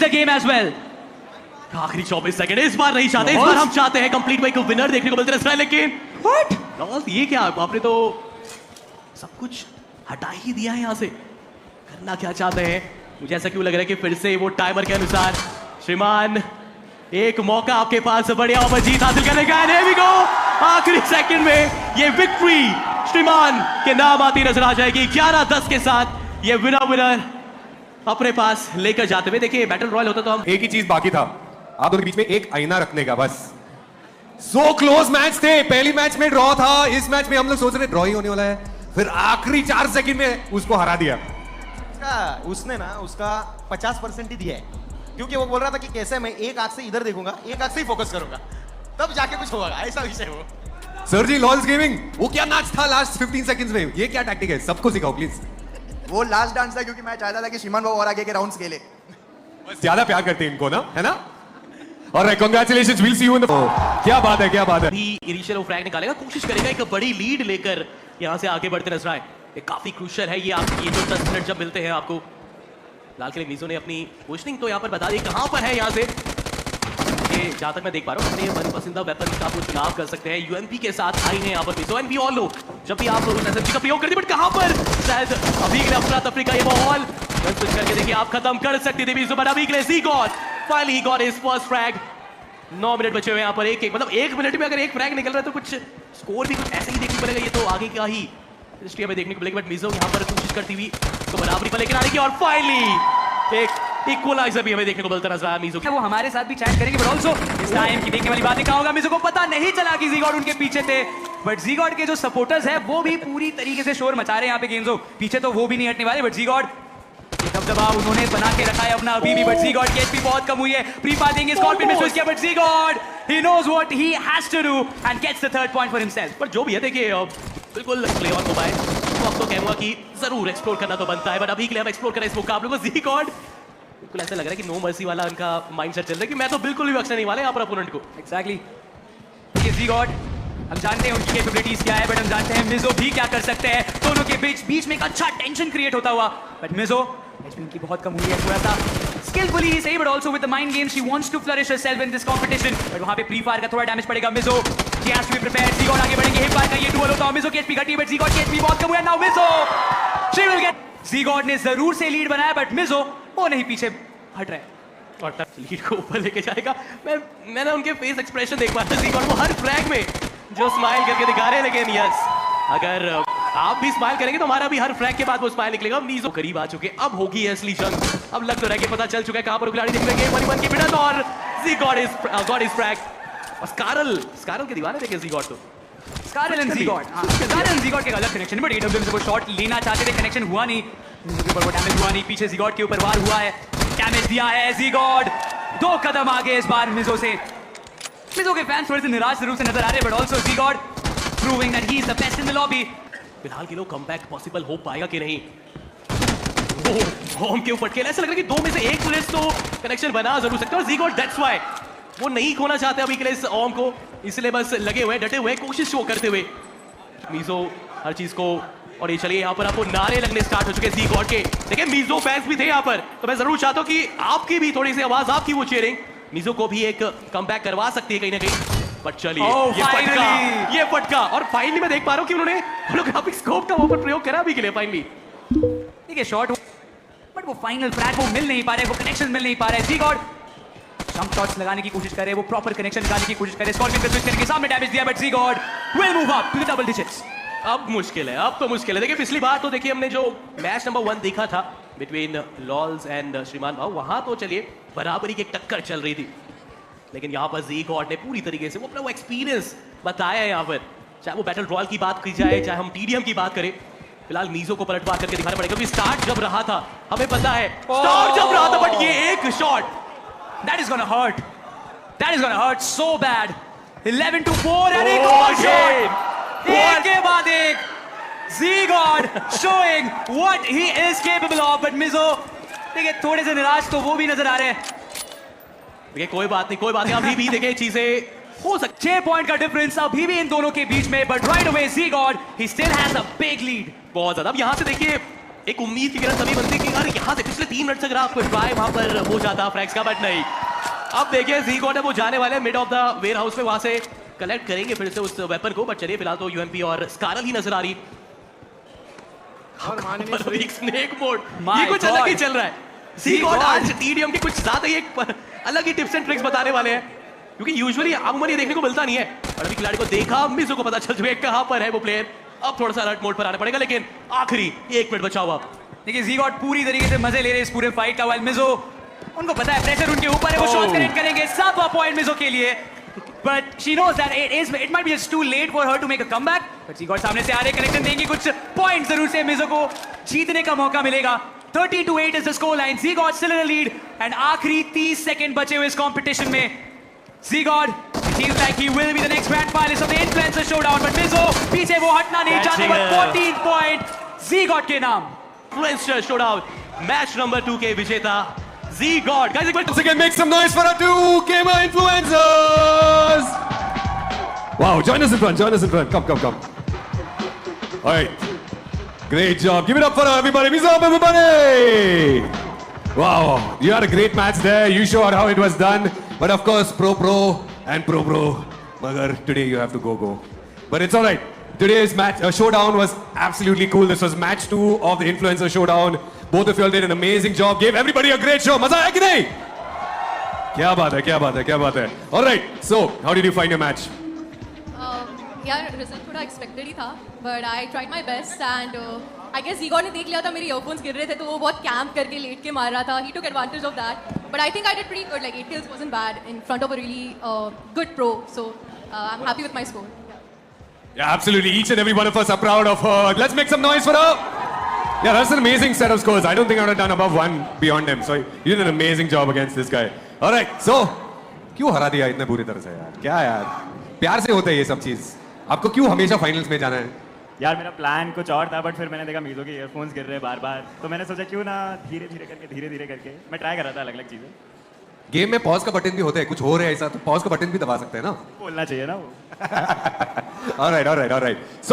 the game as well. आखिरी 24 second इस बार नहीं चाहते, इस बार हम चाहते हैं कंप्लीट बाइक को विनर देखने को मिलता है, लेकिन What? लॉल्स ये क्या, आपने तो सब कुछ हटा ही दिया है यहाँ से, करना क्या चाहते हैं? मुझे ऐसा क्यों लग रहा है कि फिर से वो टाइमर के अनुसार श्रीमान एक मौका आपके पास बढ़िया और जीत हासिल करने का है। आखिरी सेकंड में ये विक्ट्री श्रीमान के नाम आती नजर आ जाएगी। 11-10 के साथ ये विनर अपने पास लेकर जाते हुए। देखिए बैटल रॉयल होता तो हम एक ही चीज बाकी था, आप दोनों के बीच में एक आईना रखने का, बस। सो क्लोज मैच थे, पहली मैच में ड्रॉ था, इस मैच में हम लोग सोच रहे ड्रॉ ही होने वाला है, फिर आखिरी 4 सेकंड में उसको हरा दिया। उसने ना उसका 50% ही दिया है, क्योंकि वो बोल रहा था कि कैसे मैं एक आंख से इधर देखूंगा, एक आंख से ही फोकस करूंगा, तब जाके कुछ होगा, ऐसा विषय हो। सर जी, लॉल्स गेमिंग वो क्या नाच था लास्ट 15 सेकंड्स में, ये क्या टैक्टिक है, सबको सिखाओ प्लीज। वो लास्ट डांस था क्योंकि मैं चाहता था कि श्रीमान बाबू और आगे के राउंड्स खेले। बस ज्यादा प्यार करते हैं इनको ना, है ना? और congratulations, will see you in the. क्या बात है, क्या बात है। भी इनिशियल वो फ्रैग निकालेगा, कोशिश करेगा एक बड़ी लीड लेकर यहां से आगे बढ़ते नजर आए। ये काफी क्रूशियल है, ये आप ये जो 10 मिनट जब मिलते हैं आपको। लाल किले मीजो ने अपनी पोजीशनिंग तो यहाँ पर बता दी कहां पर है। यहाँ से जहां तक मैं देख पा रहा हूँ अपने मनपसंदीदा वेपन का आप चुनाव कर सकते हैं। यूएमपी के साथ आई है यहाँ पर Mizo, and we all know जब भी आप एसएमजी का प्रयोग करते हैं, बट कहां पर शायद अभी के लिए अफरा तफरी का ये माहौल कुछ करके देखिए आप खत्म कर सकते थे मीजो, बट अभी के लिए see got finally got his first frag. 9 मिनट बचे हुए यहाँ पर, एक मतलब 1 मिनट में अगर एक फ्रैग निकल रहा है तो कुछ स्कोर भी कुछ ऐसे ही देखने को मिलेगा। ये तो आगे का ही हिस्ट्री हमें देखने को मिलेगी, बट मिजो यहाँ पर कोशिश करती हुई तो बराबरी पर लेकर आने की, और फाइनली एक इक्वलाइजर भी हमें देखने को मिलता नजर आया मिजो। वो हमारे साथ भी चैट करेंगे, बट ऑल्सो इस टाइम की देखने वाली बात क्या होगा, मिजो को पता नहीं चला कि ज़ीगॉड उनके पीछे थे, बट ज़ीगॉड के जो सपोर्टर्स हैं वो भी पूरी तरीके से शोर मचा रहे हैं यहाँ पे गेम्सो। पीछे तो वो भी नहीं हटने वाले, बट ज़ीगॉड दबदबा उन्होंने बना के रखा है अपना अभी भी, बट ज़ीगॉड की एचपी बहुत कम हुई है। प्रीपा देंगे, स्कॉर्पियन में स्विच किया, but ज़ीगॉड he knows what he has to do and gets the third point for himself। पर जो भी है देखिए बिल्कुल प्ले ऑन मोबाइल तो अब तो कहूंगा कि जरूर एक्सप्लोर करना तो बनता है, बट अभी के लिए हम एक्सप्लोर करें इस मुकाबले को। ज़ीगॉड बिल्कुल ऐसा लग रहा है कि नो मर्सी वाला उनका माइंडसेट चल रहा है कि मैं तो बिल्कुल भी बख्शने नहीं वाले यहाँ पर अपोनेंट को। एग्जैक्टली ये ज़ीगॉड, हम जानते हैं उनकी कैपेबिलिटीज क्या है, बट हम जानते हैं मिजो भी क्या कर सकते हैं। दोनों के बीच में एक अच्छा टेंशन क्रिएट होता हुआ, बट मिजो एचपी उनकी बहुत कम हुई है, थोड़ा सा skillfully ही सही, but also with the mind game she wants to flourish herself in this competition, but वहां पे प्री फायर का थोड़ा डैमेज पड़ेगा। Mizo she has to be prepared। ज़ीगॉड आगे बढ़ेंगे, हिप फायर का ये डुअल होता है, मिजो की एचपी घटी, बट ज़ीगॉड की एचपी बहुत कम हुई है। Now Mizo she will get, ज़ीगॉड ने जरूर से लीड बनाया, बट मिजो वो नहीं पीछे हट रहे और तब लीड को ऊपर लेके जाएगा। मैंने उनके फेस एक्सप्रेशन देख पाया ज़ीगॉड वो हर फ्रैग में जो स्माइल करके दिखा रहे हैं, लेकिन यस अगर आप भी स्माइल करेंगे तो हमारा भी हर फ्रैग के बाद वो स्माइल निकलेगा। मीजो करीब आ चुके, अब होगी असली जंग। अब लग तो रहा है कि पता चल चुका है कहां पर खिलाड़ी दिखेंगे। 1 की भिड़ंत और ज़ीगॉड इज फ्रैग। और स्कारल के दीवाने देखे ज़ीगॉड तो स्कारल एंड ज़ीगॉड, स्कारल एंड ज़ीगॉड के अलग कनेक्शन, बट एडब्ल्यूएम से वो शॉट लेना चाहते थे, कनेक्शन हुआ नहीं, मिजो के ऊपर वो डैमेज हुआ नहीं, पीछे ज़ीगॉड के ऊपर वार हुआ है, डैमेज दिया है ज़ीगॉड। 2 कदम आगे इस बार मिजो से। मिजो के फैंस थोड़े से निराश जरूर से नजर आ रहे हैं, but also Zigod proving that he is the best in the lobby. फिलहाल के लोग कमबैक पॉसिबल हो पाएगा कि नहीं। होम के ऊपर खेला, ऐसा लग रहा है कि 2 में से 1 पुलिस तो कनेक्शन बना जरूर सकते हैं, और ज़ीगॉड दैट्स व्हाई वो नहीं खोना चाहते अभी के लिए इस ओम को, इसलिए बस लगे हुए डटे हुए कोशिश शो करते हुए मिजो हर चीज को। और ये चलिए यहाँ पर आपको नारे लगने स्टार्ट हो चुके हैं ज़ीगॉड के। देखिए मिजो फैंस भी थे यहाँ पर, तो मैं जरूर चाहता हूँ कि आपकी भी थोड़ी सी आवाज, आपकी वो चीयरिंग मिजो को भी एक कमबैक करवा सकती है कहीं ना कहीं। बट चलिए ये फटका और फाइनली मैं देख पा रहा हूँ कि उन्होंने होलोग्राफिक स्कोप का ऊपर प्रयोग करा अभी के लिए फाइनली। देखिए शॉट, बट वो फाइनल फ्रैग वो मिल नहीं पा रहे, वो कनेक्शन मिल नहीं पा रहे। ज़ीगॉड जंप शॉट्स लगाने की कोशिश करे, वो प्रॉपर कनेक्शन निकालने की कोशिश करे, स्कॉर्पियन पे स्विच करके सामने डैमेज दिया, but Zigod will move up to the double digits. अब मुश्किल है, अब तो मुश्किल है। देखिए पिछली बार तो देखिए हमने जो मैच नंबर 1 देखा था बिटवीन लॉल्स एंड श्रीमान भाव, वहां तो चलिए बराबरी की एक टक्कर चल रही थी, लेकिन यहाँ पर ज़ीगॉड ने पूरी तरीके से वो अपना वो एक्सपीरियंस बताया है यहाँ पर, चाहे वो बैटल रॉयल की बात की जाए, चाहे हम टीडीएम की बात करें। फिलहाल मीजो को पलटवार करके दिखाना पड़ेगा, क्योंकि स्टार्ट जब रहा था हमें पता है, स्टार्ट जब रहा था, बट ये एक shot that is gonna hurt, that is gonna hurt so bad. 11-4 and एक और शॉट, एक के बाद एक। Zigod showing what he is capable of, but Mijo देखिए थोड़े से निराश तो वो भी नजर आ रहे हैं। देखिए कोई बात नहीं अभी भी देखिए चीजें हो सकती। 6 पॉइंट का डिफरेंस अभी भी इन दोनों के बीच में, but right away Zigod he still has a big lead. बहुत ज्यादा। अब यहाँ से देखिए एक उम्मीद की किरण तभी बनती कि यार यहाँ से पिछले 3 मिनट से अगर आपको ट्राई वहां पर हो जाता फ्रैक्स का, बट नहीं। अब देखिए जी गॉड है वो जाने वाले mid of the warehouse में, वहां से कलेक्ट करेंगे फिर से उस वेपन को, बट चलिए फिलहाल तो यूएमपी और स्कारल ही नजर आ रही। एक स्नेक मोड, ये कुछ अलग ही चल रहा है। जी गॉड आज टीडीएम के कुछ ज्यादा ही एक अलग ही टिप्स एंड ट्रिक्स बताने वाले हैं, क्योंकि यूजुअली अमूमन ये देखने को मिलता नहीं है। और अभी खिलाड़ी को देखा, मिजो को पता चल चुका है कहां पर है वो प्लेयर। अब थोड़ा सा अलर्ट मोड पर आना पड़ेगा, लेकिन आखिरी 1 मिनट बचा हुआ। देखिए जी गॉड पूरी तरीके से मजे ले रहे हैं इस पूरे फाइट का, वाइल मिजो उनको पता है प्रेशर उनके ऊपर है, वो शॉट कनेक्ट करेंगे। 7वां पॉइंट मिजो के लिए, but she knows that it might be just too late for her to make a comeback. But Z God सामने से आ रहे, कनेक्शन देंगे, कुछ पॉइंट जरूर से मिजो को जीतने का मौका मिलेगा। 30-8 is the score line. Z-God still in the lead, and आखिरी 30 सेकंड बचे हुए इस कंपटीशन में। Z-God feels like he will be the next grand finalist of the Influencer Showdown, but Mizo पीछे वो हटना नहीं चाहते, but 14 पॉइंट Z-God के नाम। Influencer Showdown मैच नंबर 2 के विजेता Z-God। Guys, Once again, make some noise for our 2 gamer influencers. Wow, join us in front. Join us in front. Come. All right. Great job. Give it up for everybody. Mizo up, everybody. Wow, you had a great match there. You showed how it was done. But of course, pro and pro. Magar, today you have to go. But it's all right. Today's match showdown was absolutely cool. This was match 2 of the Influencer Showdown. Both of you all did an amazing job. Gave everybody a great show. Maza hai ki nahi? क्या बात है. All right. So, how did you find your match? यार result थोड़ा expected ही था, but I tried my best and I guess Z-God ने देख लिया था मेरे ईयरफोन्स गिर रहे थे, तो वो बहुत कैंप करके लेट के मार रहा था। He took advantage of that, but I think I did pretty good, like 8 kills wasn't bad in front of a really good pro, so I'm happy with my score. Yeah, absolutely. Each and every one of us are proud of her. Let's make some noise for her. Yeah, that's an amazing set of scores. I don't think I would have done above 1 beyond him. So you did an amazing job against this guy. All right. So, क्यों हरा दिया इतने बुरी तरह से यार? क्या यार? प्यार से होता है ये सब चीज। आपको क्यों हमेशा फाइनल्स में जाना है? यार मेरा प्लान कुछ और था, बट फिर मैंने देखा मीजो के ईयरफोन्स गिर रहे बार, तो मैंने सोचा क्यों ना धीरे धीरे करके मैं ट्राई कर रहा था अलग चीजें। गेम में पॉज का बटन भी होता है, कुछ हो रहा है ऐसा तो पॉज का बटन भी दबा सकते हैं ना। बोलना चाहिए ना वो। All right. So